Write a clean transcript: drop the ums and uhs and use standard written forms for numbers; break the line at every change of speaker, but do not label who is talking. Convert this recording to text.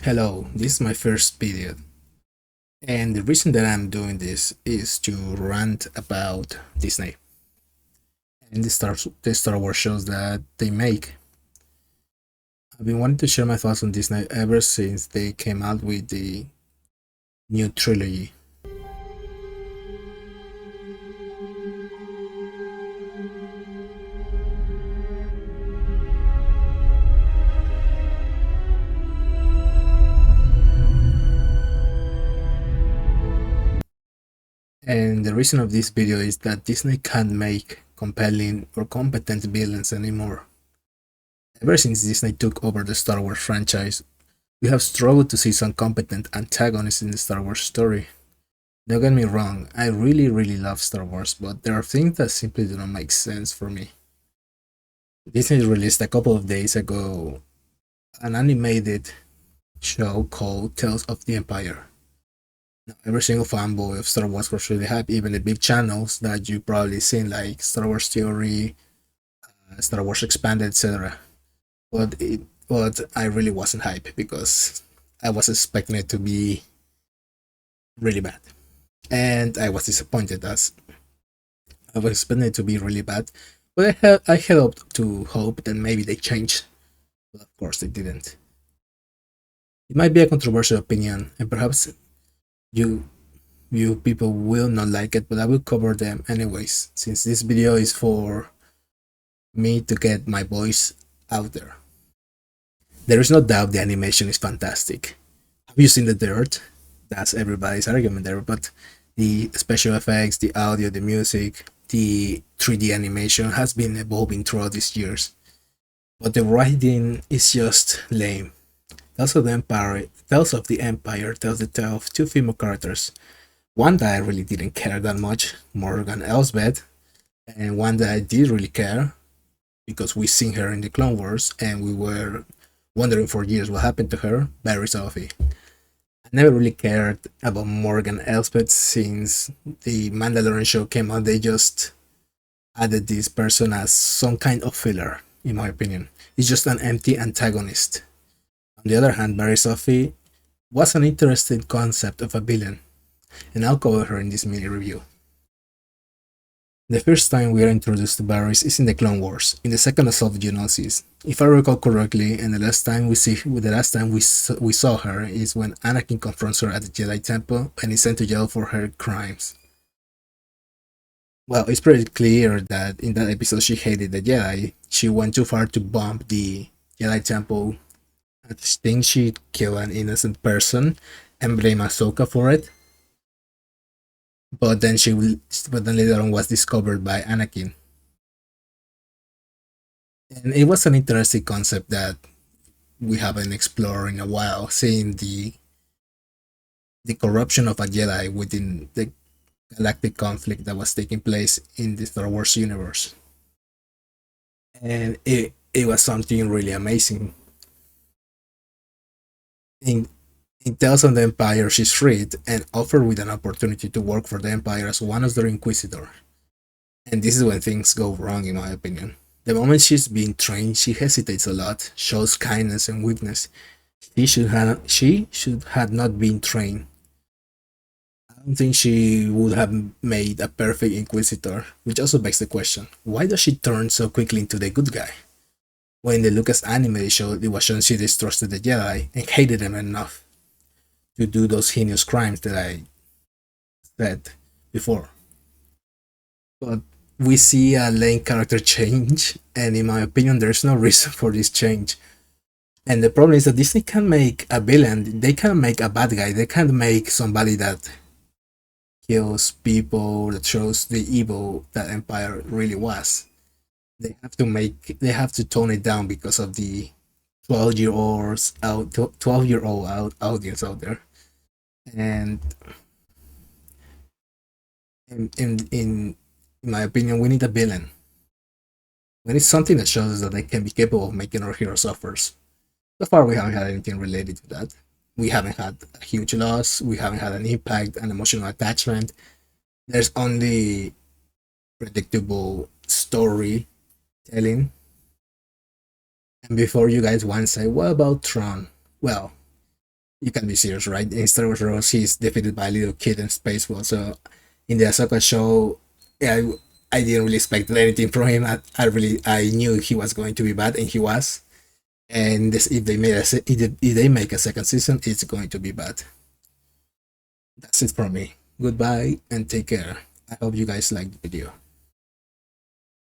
Hello, this is my first video, and the reason that I'm doing this is to rant about Disney and the Star Wars shows that they make. I've been wanting to share my thoughts on Disney ever since they came out with the new trilogy. And the reason of this video is that Disney can't make compelling or competent villains anymore. Ever since Disney took over the Star Wars franchise, we have struggled to see some competent antagonists in the Star Wars story. Don't get me wrong, I really love Star Wars, but there are things that simply do not make sense for me. Disney released a couple of days ago an animated show called Tales of the Empire. Now, every single fanboy of Star Wars was really hyped, even the big channels that you probably seen like Star Wars Theory, Star Wars Expanded, etc. But I really wasn't hyped because I was expecting it to be really bad. And I was disappointed as I was expecting it to be really bad. But I had hoped to hope that maybe they changed. But of course they didn't. It might be a controversial opinion, and perhaps you you people will not like it, but I will cover them anyways, since this video is for me to get my voice out there. There is no doubt the animation is fantastic. Have you seen the dirt? That's everybody's argument there, but the special effects, the audio, the music, the 3D animation has been evolving throughout these years. But the writing is just lame. Tales of the Empire tells the tale of two female characters. One that I really didn't care that much, Morgan Elsbeth, and one that I did really care because we seen her in the Clone Wars and we were wondering for years what happened to her, Barry Sophie. I never really cared about Morgan Elsbeth since the Mandalorian show came out. They just added this person as some kind of filler, in my opinion. It's just an empty antagonist. On the other hand, Barry Sophie was an interesting concept of a villain, and I'll cover her in this mini review. The first time we are introduced to Varys is in the Clone Wars, in the second assault of Geonosis. If I recall correctly, and the last time we saw her is when Anakin confronts her at the Jedi Temple and is sent to jail for her crimes. Well, it's pretty clear that in that episode she hated the Jedi. She went too far to bomb the Jedi Temple. I think she killed an innocent person and blame Ahsoka for it. But then later on was discovered by Anakin. And it was an interesting concept that we haven't explored in a while, seeing the corruption of a Jedi within the galactic conflict that was taking place in the Star Wars universe. And it was something really amazing. In Tales of the Empire, she's freed and offered with an opportunity to work for the Empire as one of their Inquisitor. And this is when things go wrong, in my opinion. The moment she's being trained, she hesitates a lot, shows kindness and weakness. She should have not been trained. I don't think she would have made a perfect Inquisitor, which also begs the question, why does she turn so quickly into the good guy? When in the Lucas anime show, it was shown she distrusted the Jedi and hated them enough to do those heinous crimes that I said before. But we see a lane character change, and in my opinion, there's no reason for this change. And the problem is that Disney can make a villain, they can make a bad guy, they can't make somebody that kills people, that shows the evil that Empire really was. They have to tone it down because of the 12-year-old audience out there. And in my opinion, we need a villain. We need something that shows us that they can be capable of making our hero suffer. So far, we haven't had anything related to that. We haven't had a huge loss. We haven't had an impact, an emotional attachment. There's only predictable storytelling. And before you guys want to say, what about Tron? Well, You can be serious, right? In Star Wars Rose, he's defeated by a little kid in Spaceball. So in the Ahsoka show, yeah, I didn't really expect anything from him. I knew he was going to be bad, and he was. And this, if they make a second season, it's going to be bad. That's it from me. Goodbye and take care. I hope you guys liked the video.